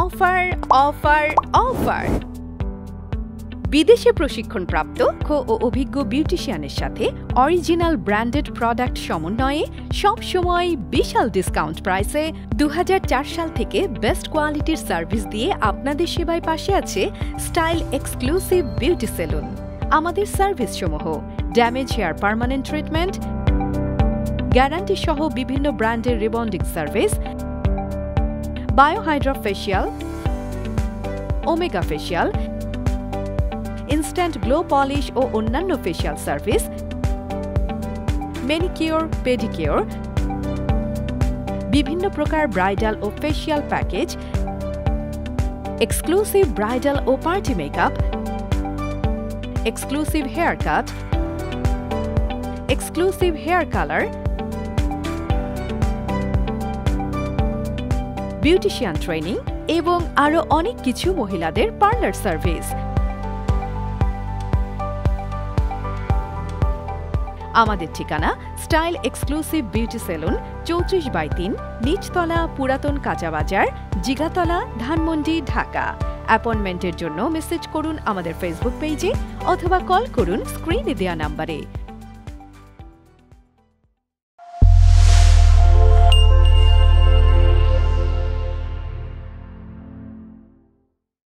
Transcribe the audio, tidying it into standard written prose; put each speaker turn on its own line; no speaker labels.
Offer offer offer বিদেশে প্রশিক্ষণপ্রাপ্ত ও অভিজ্ঞ বিউটিশিয়ানের সাথে অরিজিনাল ব্র্যান্ডেড প্রোডাক্ট সমন্বয়ে সবসময় বিশাল ডিসকাউন্ট প্রাইসে 2004 সাল থেকে বেস্ট কোয়ালিটির সার্ভিস দিয়ে আপনাদের সেবায় পাশে আছে স্টাইল এক্সক্লুসিভ বিউটি সেলুন। আমাদের সার্ভিস সমূহ damage hair permanent treatment, guarantee সহ বিভিন্ন ব্র্যান্ডের rebonding service, biohydra facial, omega facial, instant glow polish ও অন্যান্য ফেশিয়াল সার্ভিস, ম্যানিকিউর, পেডিকিউর, বিভিন্ন প্রকার ব্রাইডাল ও ফেশিয়াল প্যাকেজ, এক্সক্লুসিভ ব্রাইডাল ও party makeup, exclusive hair cut, exclusive hair colour, beautician training এবং আরও অনেক কিছু মহিলাদের পার্লার সার্ভিস। আমাদের ঠিকানা স্টাইল এক্সক্লুসিভ বিউটি সেলুন, 34/3, নিচতলা, পুরাতন কাঁচাবাজার, জিগাতলা, ধানমন্ডি, ঢাকা। অ্যাপয়েন্টমেন্টের জন্য মেসেজ করুন আমাদের ফেসবুক পেজে অথবা কল করুন স্ক্রিনে দেওয়া নাম্বারে।